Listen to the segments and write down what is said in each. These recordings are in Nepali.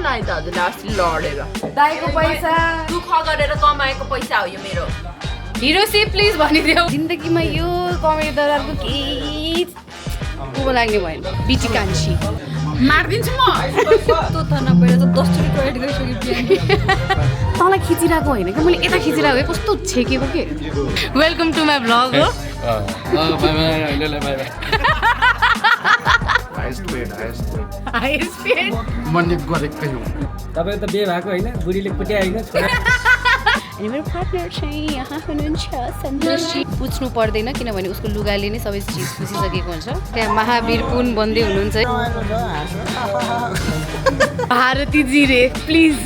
लाग्यो त हजुरले अस्ति लडेर दाइको पैसा दुःख गरेर कमाएको पैसा हो यो मेरो हिरोसी प्लिज भनिदेऊ जिन्दगीमा यो कमेडी दलालको केही उँभो लाग्ने भएन बिटी कान्छी मारिदिन्छु म त्यो त नपएर त 10 चोटि टोइलेट गइसक्यो तँलाई खिचिरहेको होइन कि मैले यता खिचिरहेको कस्तो छेकेको के वेलकम टु माई भ्लग हो तपाईँ त बिहे भएको होइन बुढीले पुट्या होइन अनि मेरो पार्टनर चाहिँ यहाँ हुनुहुन्छ सन्तोषजी पुछ्नु पर्दैन किनभने उसको लुगाले नै सबै चिज पुछिसकेको हुन्छ त्यहाँ महावीर पुन बन्दै हुनुहुन्छ भारती जी रे प्लिज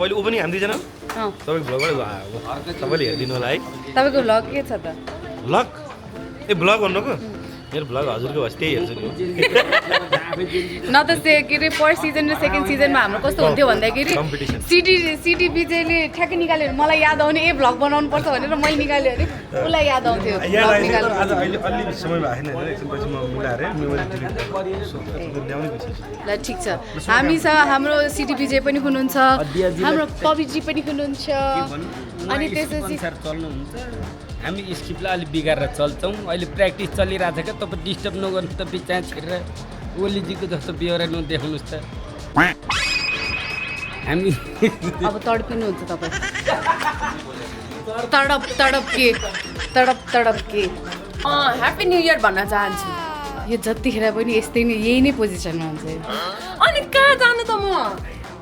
पहिले ऊ पनि हान्दिँदैन तपाईँको भ्लगबाट तपाईँले हेरिदिनु होला है तपाईँको भ्लग के छ त भ्लग ए भ्लग भन्नुको मेरो भ्लग हजुरको भए त्यही हेर्छु नि न त के अरे फर्स्ट सिजन र सेकेन्ड सिजनमा हाम्रो कस्तो हुन्थ्यो भन्दाखेरि सिटी विजयले ठ्याक्कै निकाल्यो मलाई याद आउने ए भ्लग बनाउनु पर्छ भनेर मैले निकाल्यो भने उसलाई याद आउँथ्यो आज अहिले अलि समय भएको छैन एकछिनपछि म मिलाएर ल ठिक छ हामीसँग हाम्रो सिटी विजय पनि हुनुहुन्छ हाम्रो पविजी पनि हुनुहुन्छ अनि त्यसपछि हामी स्क्रिप्टलाई अलिक बिगारेर चल्छौँ अहिले प्र्याक्टिस चलिरहेको छ क्या तपाईँ डिस्टर्ब नगर्नु त बिचमा छिरेर ओलीजीको जस्तो बेहोरा नदेखाउनुहोस् त हामी अब तडपिनुहुन्छ तपाईँ तडप के ह्याप्पी न्यू इयर भन्न चाहन्छु यो जतिखेर पनि यस्तै नै यही नै पोजिसनमा हुन्छ अनि कहाँ जानु त म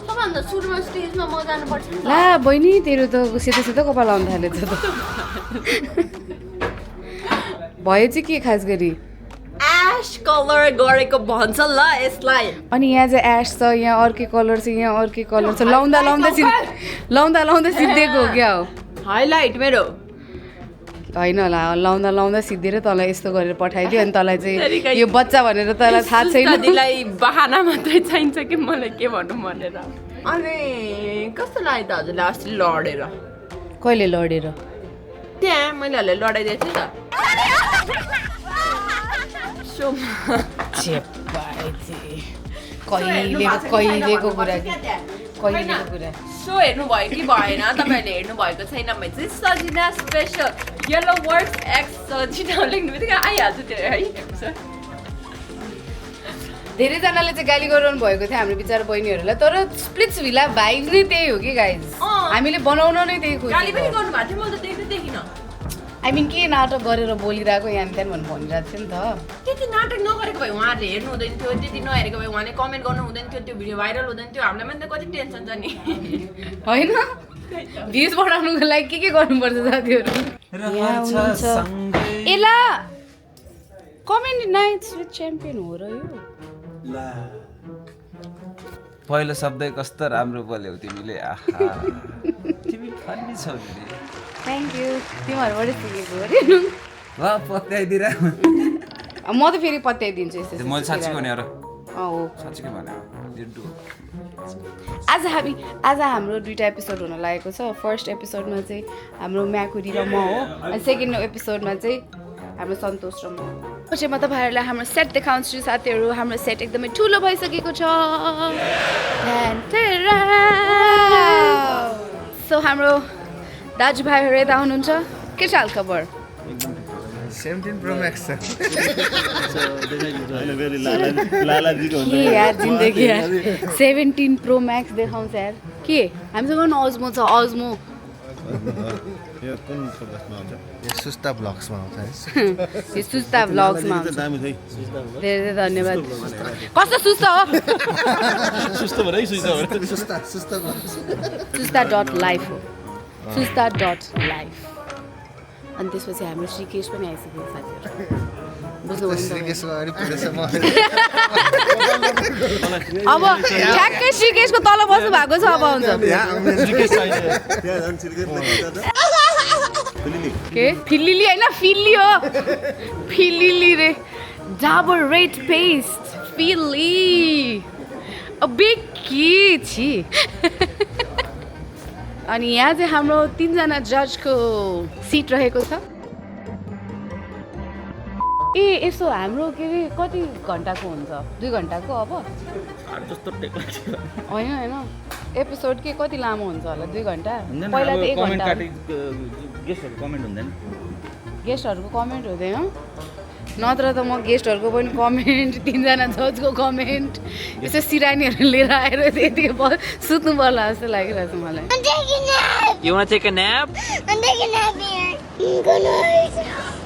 सबभन्दा सुरुमा स्टेजमा म जानुपर्छ ला बहिनी तेरो त सेतो सेतो कपाल आउनु थाल्यो त भयो चाहिँ के खास गरी एश कलर गरेको भन्छ ल यसलाई अनि यहाँ चाहिँ एश छ यहाँ अर्कै कलर छ यहाँ अर्कै कलर छ लाउँदा सिद्धेको हो क्या हो हाइलाइट मेरो होइन होला लाउँदा सिद्धेर तँलाई यस्तो गरेर पठाइदियो अनि तँलाई चाहिँ यो बच्चा भनेर तँलाई थाहा छैन दिदीलाई बहाना मात्रै चाहिन्छ कि मलाई के भन्नु भनेर अनि कस्तो लाग्यो त हजुरले अस्ति लडेर कहिले लडेर त्यहाँ मैले हल्ले लडाइदिएको थिएँ त कहिलेको कुरा सो हेर्नु भयो कि भएन तपाईँहरूले हेर्नु भएको छैन भने चाहिँ Sajina special yellow words x Sajina लेख्नु बित्तिकै आइहाल्छ त्यो है धेरैजनाले चाहिँ गाली गराउनु भएको थियो हाम्रो बिचारा बहिनीहरूलाई तर स्प्लिट्स भिला भाइब नै त्यही हो कि गाइज हामीले बनाउन नै त्यही गाली पनि गर्नु भएको थियो मैले त देखिनँ आई मिन के नाटक गरेर बोलिरहेको यहाँ त्यहाँ भनेर भनिरहेको थियो नि त त्यति नाटक नगरेको भए उहाँहरूले हेर्नु हुँदैन थियो त्यति नहेरेको भए उहाँले कमेन्ट गर्नु हुँदैन थियो त्यो भिडियो भाइरल हुँदैन थियो हामीलाई पनि त कति टेन्सन छ नि होइन भ्युज बढाउनुको लागि के गर्नुपर्छ साथीहरू एला कमेन्ट नाइट्स विथ च्याम्पियन हो र यो पहिलो शब्द कस्तो राम्रो बोल्यौ तिमीले आहा तिमी फन्नी छौ नि थ्याङ्क यू तिमीहरूबाट सिकेको अरे ल पत्याइदिरा म त फेरि पत्याइदिन्छु यस्तो मैले साँच्चै भने र हो साँच्चै भने आज हाम्रो दुईवटा एपिसोड हुन लागेको छ फर्स्ट एपिसोडमा चाहिँ हाम्रो म्याकुरी र म हो अनि सेकेन्ड एपिसोडमा चाहिँ हाम्रो सन्तोष र म पछि म तपाईँहरूलाई हाम्रो सेट देखाउँछु साथीहरू हाम्रो सेट एकदमै ठुलो भइसकेको छ सो हाम्रो दाजुभाइहरू यता हुनुहुन्छ के छ हाल खबर 17 Pro Max छ के यार जिन्दगी यार 17 Pro Max देखाउँछ यार के हामीसँग पनि अज्मो छ अज्मो यो कुन फोकसमा हुन्छ यो सुस्ता ब्लग्समा आउँछ है यो सुस्ता ब्लग्समा आउँछ धेरै धन्यवाद कस्तो सुस्त हो सुस्ता.life हो सुस्ता.life अनि त्यसपछि हाम्रो श्रीकेश पनि आइसक्यो साथीहरू अब ठ्याक्कै श्रीकेशको तल बस्नु भएको छ अब आउँछ के फिलिली होइन फिल्ली हो फिलिली रे डाबर रेड पेस्ट फिल्ली अबे के छि अनि यहाँ चाहिँ हाम्रो 3 जना जजको सिट रहेको छ ए यसो हाम्रो के अरे कति घन्टाको हुन्छ 2 घन्टाको अब होइन होइन एपिसोड के कति लामो हुन्छ होला 2 घन्टा पहिला त 1 घन्टा गेस्टहरूको कमेन्ट हुँदैन नत्र त म गेस्टहरूको पनि कमेन्ट 3 जना जजको कमेन्ट यसो सिरानीहरू लिएर आएर यतिकै सुत्नु पर्ला जस्तो लागिरहेको छ मलाई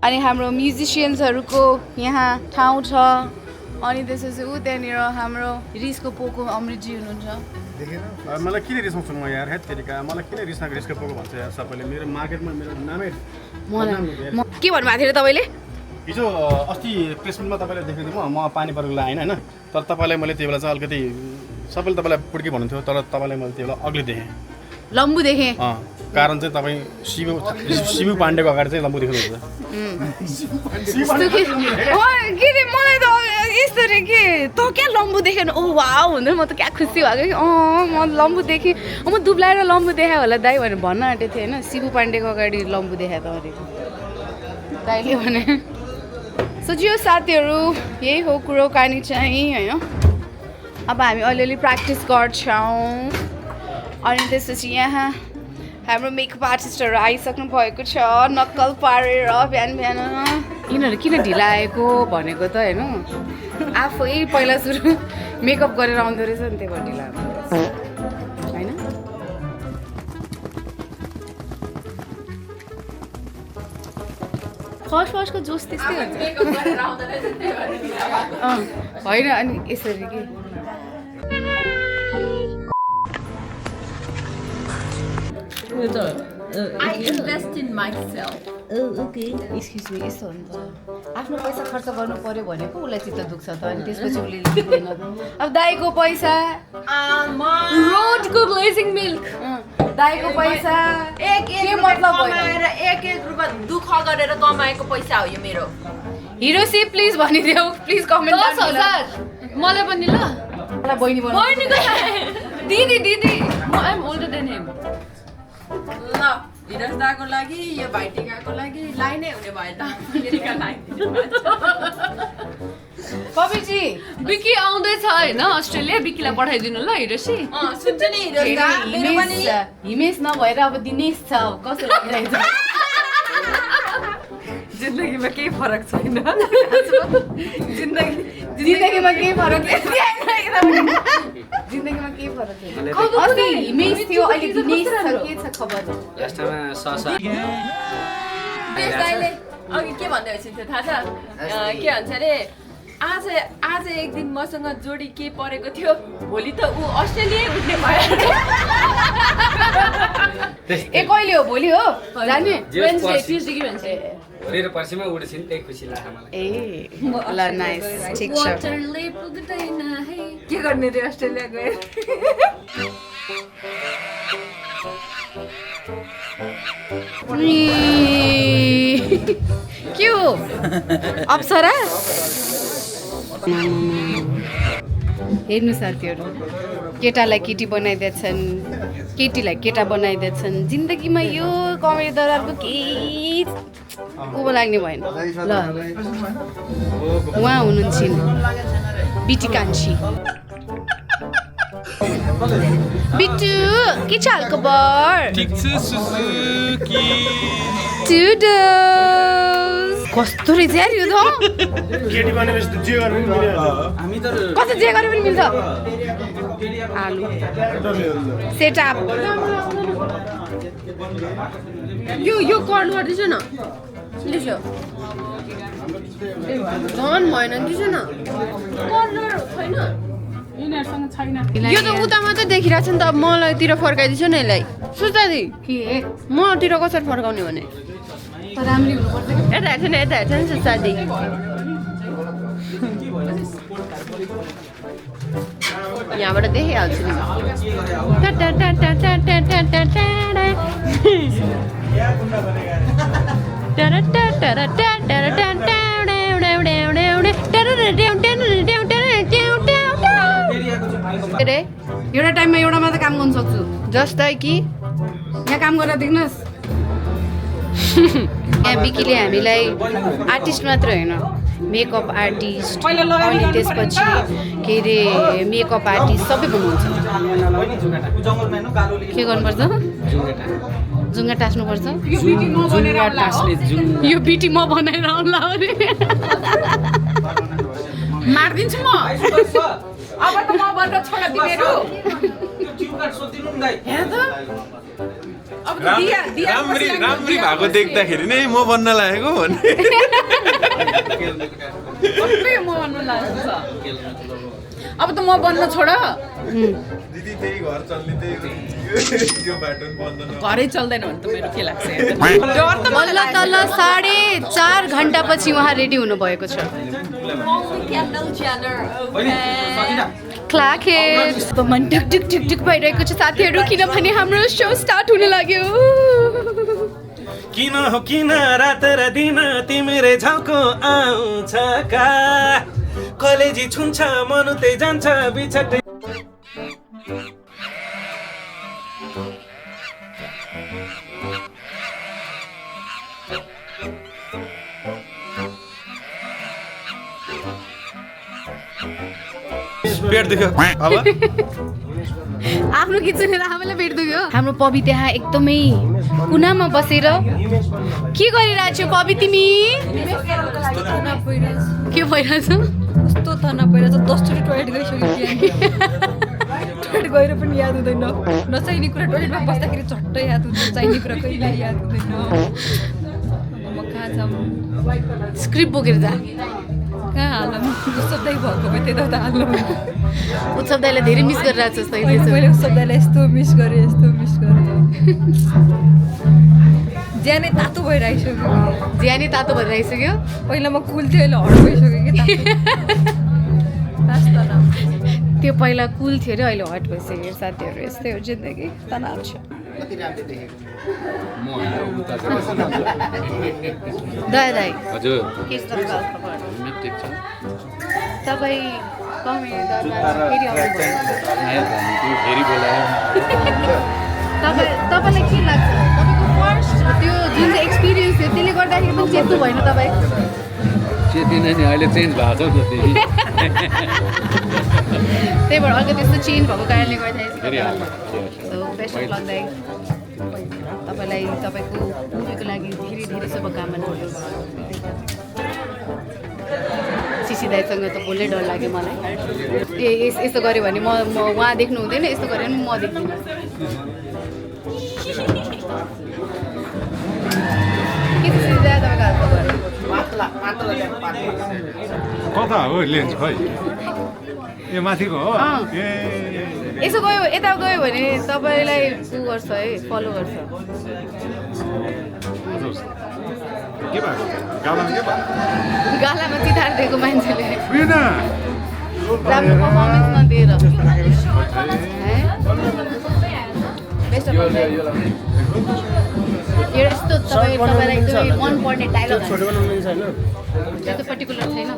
अनि हाम्रो म्युजिसियन्सहरूको यहाँ ठाउँ छ अनि त्यसपछि ऊ त्यहाँनिर हाम्रो रिसको पोको अमृतजी हुनुहुन्छ मलाई किन रिसाउँछु म यार हेत तेरिका मलाई किन रिसको पोको भन्छ यार सबैले मेरो मार्केटमा मेरो नामै के भन्नुभएको थियो तपाईँले हिजो अस्ति प्लेसमेन्टमा तपाईँले देखेको थिएँ म पानी परेको आएन होइन तर तपाईँलाई मैले त्यो बेला चाहिँ अलिकति सबैले तपाईँलाई पुड्की भन्नुहुन्थ्यो तर तपाईँलाई मैले त्यो बेला अग्ली देखेँ लम्बु देखेँ कारण चाहिँ तपाईँ शिव पाण्डेको अगाडि चाहिँ लम्बु देख्नुहुन्छ मलाई त यस्तो के त क्या लम्बु देखेन ओ वाउ हुँदैन म त क्या खुसी भएको कि म लम्बु देखेँ म दुब्लाएर लम्बु देखाएँ होला दाइ भनेर भन्न आँटेको थिएँ होइन शिव पाण्डेको अगाडि लम्बु देखाएँ तपाईँले दाइले भने सोचियो साथीहरू यही हो कुरो कानी चाहिँ होइन अब हामी अलिअलि प्र्याक्टिस गर्छौँ अनि त्यसपछि यहाँ हाम्रो मेकअप आर्टिस्टहरू आइसक्नु भएको छ नक्कल पारेर बिहान बिहान यिनीहरू किन ढिला आएको भनेको त होइन आफै पहिला सुरु मेकअप गरेर आउँदो रहेछ नि त्यही भएर ढिला आउँदो रहेछ होइन फर्स्टको जोस त्यस्तै हुन्छ होइन अनि यसरी के I invest in myself. Okay excuse me यस्तो हुन्छ आफ्नो पैसा खर्च गर्नु पर्यो भने पो उसलाई चित्त दुख्छ त अनि त्यसपछि उसले लिँदैन अब दाइको पैसा रोडको ग्लेजिङ मिल्क दाइको पैसा एक के मतलब कमाएर एक रुपैयाँ दुःख गरेर कमाएको पैसा हो यो मेरो हिरोसी प्लिज भनिदेऊ प्लिज कमेन्ट 10,000 मलाई पनि ल बहिनी बहिनीको दिदी दिदी म I am older than him ल धीरज दाको लागि यो भाइटिकाको लागि लाइनै हुने भयो त अमेरिका लाइन कविजी बिकी आउँदैछ होइन अस्ट्रेलिया बिकीलाई पठाइदिनु ल हिरोसी सुन्छ नि हिरोज दा मेरो पनि हिमेश नभएर अब दिनेश छ कस्तो लागिरहेको छ जिन्दगीमा केही फरक छैन जिन्दगीमा केही फरक छैन जिन्दगीमा केही फरक छैन अस्ति हिमेश थियो अहिले दिनेश छ के छ खबर त्यसले अघि के भन्दै थियो थाहा छ के भन्छ अरे आज एक दिन मसँग जोडी के परेको थियो भोलि त ऊ अस्ट्रेलिया उठ्ने भयो ए कहिले हो भोलि हो जाने वेन्सडे ट्युसडे कि वेन्सडे भोलि र पर्सिमा उड्छ नि त्यही खुसी लाग्छ मलाई ए ल नाइस ठिक छ वाटरले पुग्दैन है के गर्ने रे अस्ट्रेलिया गएर के हो अप्सरा हेर्नु साथीहरू केटालाई केटी बनाइदिएछन् केटीलाई केटा बनाइदिएछन् जिन्दगीमा यो कमेडी दरारको केही उँभो लाग्ने भएन ल उहाँ हुनुहुन्छ बिटी कान्छी बिट्टु के छ हालखबर कस्तो रहेछ यार यो त केटी भनेपछि त जे गर्नु पनि मिल्यो कस्तो जे गरे पनि मिल्छ आलु सेटअप यो कर्न गर्दैछ न लिसो झन् भएन दिसो न कर्नर छैन यो त उता मात्रै देखिरहेको छ नि त मलाई तिर फर्काइदिन्छु नि यसलाई सुस्तादी के मतिर कसरी फर्काउने भने राम्ररी हुनुपर्छ यता हेर्छ नि सुस्तादी यहाँबाट देखिहाल्छु नि एउटा टाइममा एउटा मात्रै काम गर्नु सक्छु जस्तै कि यहाँ काम गरेर देख्नुहोस् यहाँ विकीले हामीलाई आर्टिस्ट मात्र होइन मेकअप आर्टिस्ट अनि त्यसपछि के अरे मेकअप आर्टिस्ट सबै बनाउँछ के गर्नुपर्छ जुङ्गा टाँस्नुपर्छ यो बिटी म बनाएर आउला अरे मार्दिन्छु म अब त म बन्द छोड तिमीहरू हेर त अब त दिया राम्री भएको देख्दाखेरि नै म बन्न लागेको भन्ने म बन्न लागेको छ अब त म बन्न छोड दिदी त्यही घर चल्ने त्यही त्यो बाटो बन्द घरै चल्दैन भने त मेरो के लाग्छ बल्ल तल्ल 4.5 घन्टापछि उहाँ रेडी हुनुभएको छ क्लाके मन टिक टिक टिक टिक भइरहेको छ साथीहरू किनभने हाम्रो सो स्टार्ट हुन लाग्यो किन हो किन रात र दिन तिमीले झल्को आउँछ का कलेजी छुन्छ मनुते जान्छ बिछटे पेट दुख्यो अब आफ्नो गीत सुनेर आमालाई भेट दुख्यो हाम्रो पवि त्यहाँ एकदमै कुनामा बसेर के गरिरहेको छु पवि तिमी के भइरहेछ कस्तो तनाव भइरहेछ 10 चोटि टोयलेट गइसक्यो टोयलेट गएर पनि याद हुँदैन नचाहिने कुरा टोयलेटमा बस्दाखेरि झट्टै याद हुन्छ चाहिने कुरा कहिले याद हुँदैन म कहाँ जाऊँ स्क्रिप्ट बोकेर जा कहाँ हालौँ शब्दै भएको भए त्यता त हालौँ उत्सव दाइलाई धेरै मिस गरिरहेको जस्तो मैले शब्दलाई यस्तो मिस गरेँ ज्यानै तातो भइरहेको ज्यानै तातो भएर आइसक्यो पहिला म कुल थियो अहिले हट भइसक्यो कि त्यो पहिला कुल थियो अरे अहिले हट भइसक्यो साथीहरू यस्तै हो जिन्दगी तनाव छ दाइ हजुर के छ तपाईँ कमेडी दरबार फेरि आउनुभयो तपाईँलाई के लाग्छ तपाईँको फर्स्ट त्यो जुन चाहिँ एक्सपिरियन्स थियो त्यसले गर्दाखेरि पनि चेत्नु भएन तपाईँ चेतिन नि अहिले चेन्ज भएको छ नि त्यही भएर अलिकति त्यस्तो चेन्ज भएको कारणले गर्दाखेरि बेस्ट अफ लक दाइ तपाईँलाई तपाईँको मुभीको लागि धेरै धेरै शुभकामना सिसी दाइसँग त बोल्नै डर लाग्यो मलाई यस्तो गऱ्यो भने म उहाँ देख्नु हुँदैन यस्तो गऱ्यो भने म देख्दिनँ के छ सिसी दाइ तपाईँको कता हो लेन्स खै ए माथिको हो यसो गयो यता गयो भने तपाईँलाई उ गर्छ है फलो गर्छ के भएको गालामा के भयो गालामा चितार दिएको मान्छेले राम्रो पर्फर्मेन्स नदिएर बेस्ट अफ लक यस्तो तपाईँलाई एकदमै मनपर्ने डायलग त्यस्तो पर्टिकुलर छैन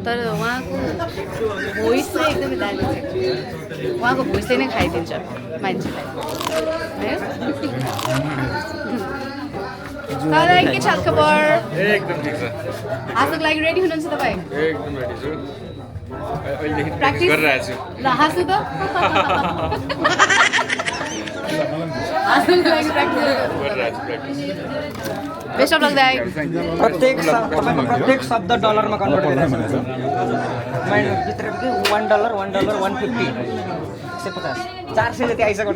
तर उहाँको भोइस चाहिँ एकदमै दामी छ उहाँको भोइसले नै खाइदिन्छ मान्छेलाई है तपाईँ के छ खबर एकदम ठिक छ हाँस्नुको लागि रेडी हुनुहुन्छ तपाईँ एकदम रेडी छु अहिलेदेखि प्र्याक्टिस गरिरहेको छु ल हाँस्नु त हाँस्नुको लागि प्र्याक्टिस बेस्ट अफ लक दाइ प्रत्येक शब्द डलरमा कन्भर्ट गरिरहेको छ भित्र $1 150 150 400 जति आइसक्यो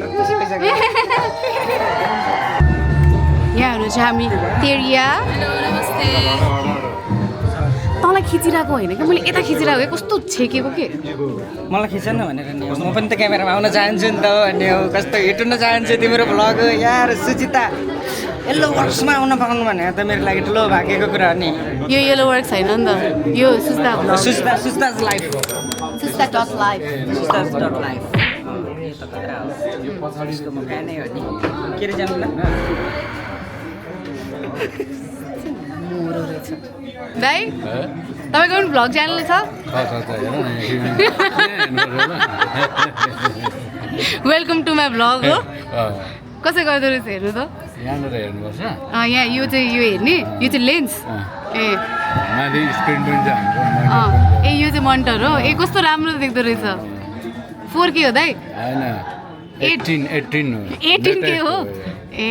यहाँ हुनुहुन्छ हामी तेरिया तँलाई खिचिरहेको होइन कि मैले यता खिचिरहेको कस्तो छेकेको के मलाई खिचेन भनेर नि म पनि त क्यामेरामा आउन चाहन्छु नि त भन्ने हो कस्तो हेर्न चाहन्छु तिम्रो भ्लग यार सुचिता येल्लो वर्क्समा आउन पाउनु भने त मेरो लागि ठुलो भाग्यको कुरा हो नि यो येल्लो वर्क छैन नि त यो सुस्ता सुस्ताज लाइफ सुस्ता डट लाइफ के रे जानु मोरो रहेछ दाइ तपाईँको पनि भ्लग च्यानल छ वेलकम टु माई भ्लग हो कसै गर्दो रहेछ हेर्नु त यहाँनिर हेर्नुपर्छ यहाँ यो चाहिँ यो हेर्ने यो चाहिँ लेन्स ए माथि स्क्रिन पनि छ ए यो चाहिँ मनिटर हो ए कस्तो राम्रो देख्दो रहेछ 4K हो दाइ होइन 18K हो ए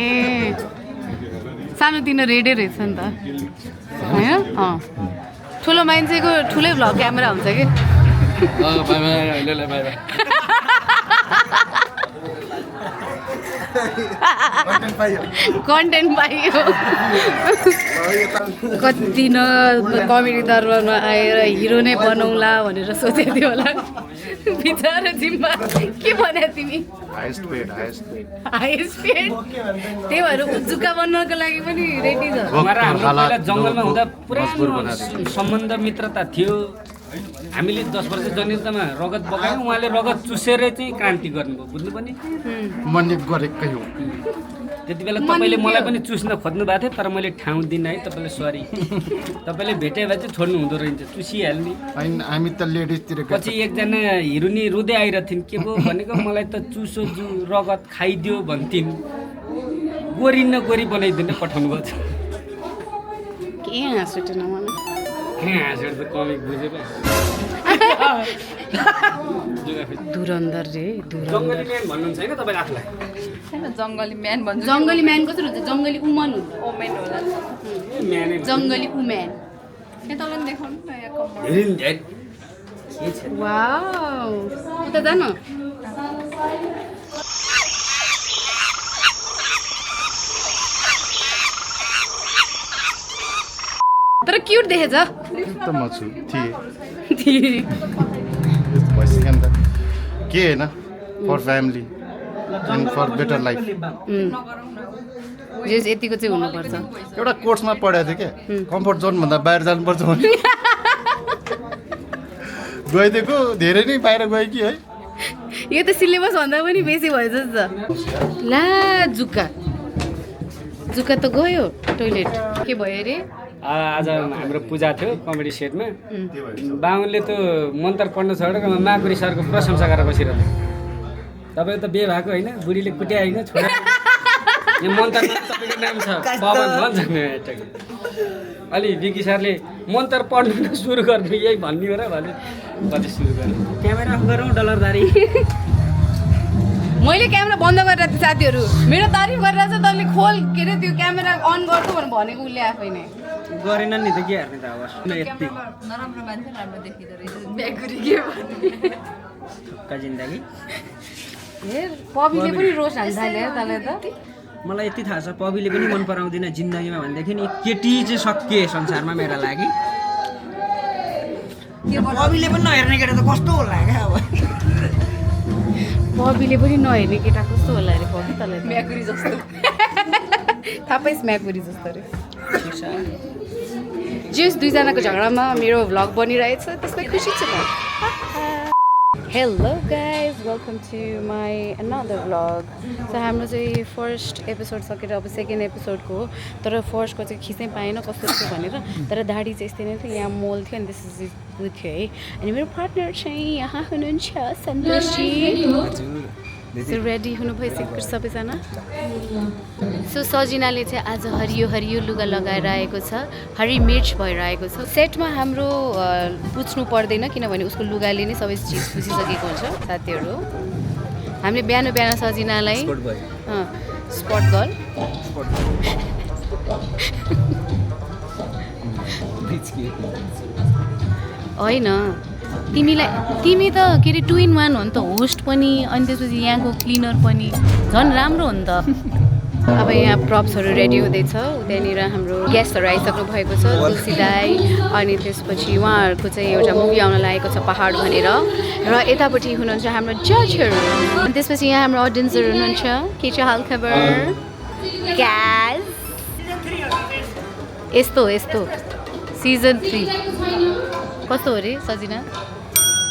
सानोतिनो रेडै रहेछ नि त होइन ठुलो मान्छेको ठुलै भ्लग क्यामेरा हुन्छ कि कन्टेन्ट पाइयो कति न कमेडी दरबारमा आएर हिरो नै बनाउँला भनेर सोचेको थियो होला बिचरा जिम्मा के भन्या तिमी हाइएस्ट पेड त्यही भएर जुका बन्नको लागि पनि रेडी छ पहिला जङ्गलमा हुँदा पुरानो सम्बन्ध मित्रता थियो हामीले 10 वर्ष जनयुद्धमा रगत बगायौँ उहाँले रगत चुसेरै चाहिँ क्रान्ति गर्नुभयो बुझ्नु पनि मैले गरेकै हो त्यति बेला तपाईँले मलाई पनि चुस्न खोज्नु भएको थियो तर मैले ठाउँ दिइनँ है तपाईँलाई सरी तपाईँले भेटे भए चाहिँ छोड्नु हुँदो रहेछ चुसिहाल्ने होइन हामी त लेडिजतिर पछि एकजना हिरोनी रुँदै आइरहेको थिइन् के भयो भनेको मलाई त चुसो जु रगत खाइदियो भन्थिन् गोरी न गोरी बनाइदिन पठाउनु भएको छ के हाँस उठेन मलाई हाँसेर त कमिक बुझेर धुरन्धर रे जङ्गली म्यान भन्नुहुन्छ होइन तपाईँ आफूलाई जङ्गली म्यान भन्छु जङ्गली म्यान कसरी हुन्छ जङ्गली उमन हुन्छ ओमेन होला म्यानै जङ्गली उमेन ए तल नि देखाउनु न यहाँ कम्मर धेरै नि धेरै। वाउ उता जान तर क्युट देखेछ त म छु थिएँ भइसक्यो नि त के होइन for family and for better life जे यतिको चाहिँ हुनुपर्छ एउटा कोर्समा पढाएको थियो क्या कम्फर्ट जोनभन्दा बाहिर जानुपर्छ भने गइदिएको धेरै नै बाहिर गयो कि है यो त सिलेबस भन्दा पनि बेसी भयो जस्तो ला जुका जुका त गयो टोइलेट के भयो अरे आज हाम्रो पूजा थियो कमेडी सेटमा बाहुनले त मन्त्र पढ्न छोडेर माकुरी सरको प्रशंसा गरेर बसिरहेको तपाईँ त बिहे भएको होइन बुढीले कुट्या होइन छोडेर यो मन्त्रमा तपाईँको नाम छ पवन भन्छ अलि विकी सरले मन्त्र पढ्नु सुरु गर्नु यही भन्ने हो र भने पछि सुरु गर्नु क्यामेरा अफ गरौँ डलरदारी मैले क्यामेरा बन्द गरेर थिएँ साथीहरू मेरो तारिफ गरेर चाहिँ तैँले खोल के अरे त्यो क्यामेरा अन गर्छु भनेको उसले आफै नै गरेन नि त के हेर्ने त अब यति नराम्रो मान्छे राम्रो देखिँदो रहेछ ब्यागुरी के भन्ने का जिन्दगी हेर पबीले पनि रोज हाल्छ थाल्यो तँलाई त मलाई यति थाहा छ पबीले पनि मन पराउँदैन जिन्दगीमा भनेदेखि नि केटी चाहिँ सकिए संसारमा मेरो लागि पबीले पनि नहेर्ने केटा त कस्तो होला क्या अब पबीले पनि नहेर्ने केटा कस्तो होला अरे पबी तँलाई म्याकुरी जस्तो थाहा पाइस् म्याकुरी जस्तो अरे जस दुईजनाको झगडामा मेरो भ्लग बनिरहेछ त्यसमै खुसी छु म hello guys welcome to my another vlog so हाम्रो चाहिँ फर्स्ट एपिसोड सकेर अब सेकेन्ड एपिसोडको हो तर फर्स्टको चाहिँ खिच्नै पाएन कस्तो थियो भनेर तर दाढी चाहिँ यस्तै नै थियो यहाँ मोल थियो अनि त्यसपछि ऊ थियो है अनि मेरो पार्टनर चाहिँ यहाँ हुनुहुन्छ सन्तोषजी सो रेडी हुनु भइसक्यो सबैजना सो सजिनाले चाहिँ आज हरियो हरियो लुगा लगाएर आएको छ हरी मिर्च भएर आएको छ सेटमा हाम्रो पुछ्नु पर्दैन किनभने उसको लुगाले नै सबै चिज पुछिसकेको हुन्छ साथीहरू हामीले बिहान बिहान सजिनालाई स्पट गर्ल होइन तिमी त के अरे 2 in 1 हो नि त होस्ट पनि अनि त्यसपछि यहाँको क्लिनर पनि झन् राम्रो हो नि त अब यहाँ प्रप्सहरू रेडी हुँदैछ त्यहाँनिर हाम्रो गेस्टहरू आइसक्नु भएको छ तुलसी दाई अनि त्यसपछि उहाँहरूको चाहिँ एउटा मुभी आउन लागेको छ पहाड भनेर र यतापट्टि हुनुहुन्छ हाम्रो जजहरू अनि त्यसपछि यहाँ हाम्रो अडियन्सहरू हुनुहुन्छ के छ हालखबर ग्यास यस्तो सिजन 3 कस्तो हो अरे सजिना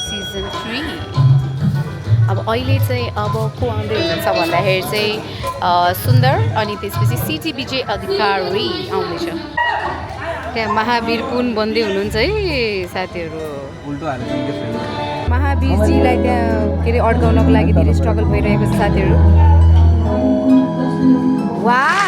सिजन 3 अब अहिले चाहिँ अब को आउँदै हुनुहुन्छ भन्दाखेरि चाहिँ सुन्दर अनि त्यसपछि सिटिबिजे अधिकारी आउँदैछ। त्यहाँ महावीर पुन बन्दै हुनुहुन्छ है साथीहरू। उल्टो हालेर महावीरजीलाई त्यहाँ के अरे अड्काउनको लागि धेरै स्ट्रगल भइरहेको छ साथीहरू। वाह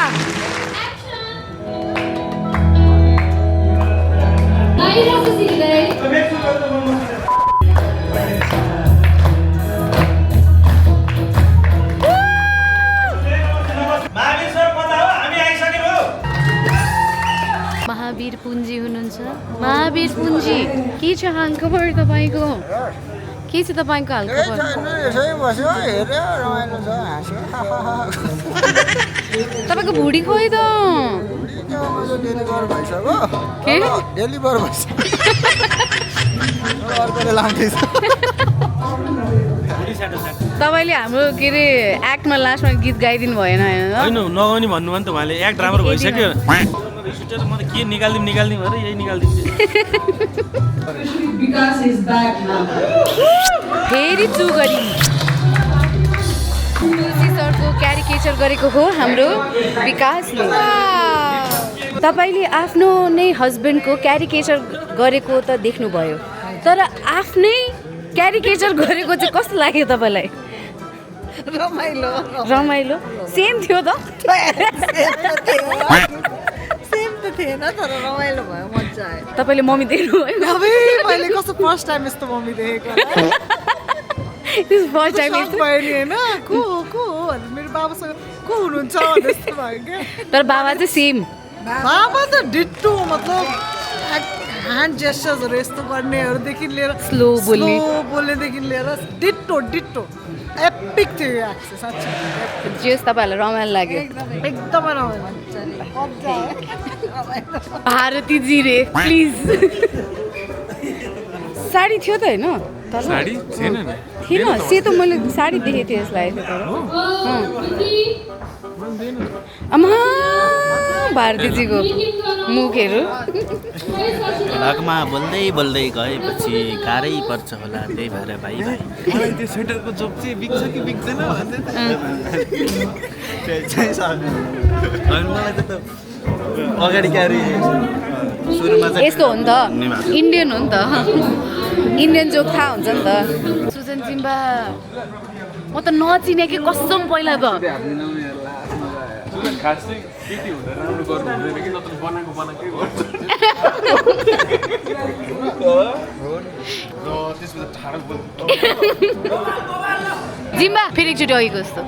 महावीर पुन्जी हुनुहुन्छ। महावीर पुन्जी के छ हालखबर तपाईँको? के छ तपाईँको हालखबर? तपाईँको भुडी खोइ त के डेलिभर भइसक्यो अर्कोले लाउँदैछ तपाईँले हाम्रो के अरे एक्टमा लास्टमा गीत गाइदिनु भएन होइन नगाउने भन्नुभयो नि त उहाँले एक्ट राम्रो भइसक्यो म त के निकालिदिउँ अरे यही निकालिदिउँ फेरि चुगरी तुलसी सरको क्यारिकेचर गरेको हो हाम्रो विकासले। तपाईँले आफ्नो नै हस्बेन्डको क्यारिकेचर गरेको त देख्नुभयो, तर आफ्नै क्यारिकेचर गरेको चाहिँ कस्तो लाग्यो तपाईँलाई? रमाइलो सेम थियो त? थिएन तर रमाइलो भयो, मजा आयो। तपाईँले मम्मी देख्नुभयो? मैले कस्तो फर्स्ट टाइम यस्तो मम्मी देखेको फर्स्ट टाइम होइन को मेरो बाबासँग को हुनुहुन्छ जस्तो भयो क्या। तर बाबा चाहिँ सेम, बाबा त डिट्टो, मतलब ह्यान्ड जेस्चर्सहरू यस्तो गर्नेहरूदेखि लिएर स्लो बोल्नेदेखि लिएर डिट्टो एपिक थियो यो एक्सेस साँच्चै। जे तपाईँहरूलाई रमाइलो लाग्यो? एकदमै रमाइलो। भारतीजी रे प्लिज। साडी थियो त होइन? साडी थिएन नि। थिएन, सेतो मैले साडी देखेको थिएँ यसलाई। आमा भारतीजीको मुखहरू लगमा बोल्दै गएपछि गाह्रै पर्छ होला, त्यही भएर भाइ मलाई त्यो स्वेटरको जोक चाहिँ बिग्छ कि बिग्दैन भन्दै मलाई त अगाडि क्यारी सुरुमा चाहिँ यस्तो हो नि त, इन्डियन हो नि त, इन्डियन जोक थाहा हुन्छ नि त। सुजन जिम्बा म त नचिने कि कसम पहिला त। खास चाहिँ केटी हुँदा राम्रो गर्नु हुँदैन कि नत्र बनाएकै गर्छ। जिम्बा फेरि एकचोटि अघिको जस्तो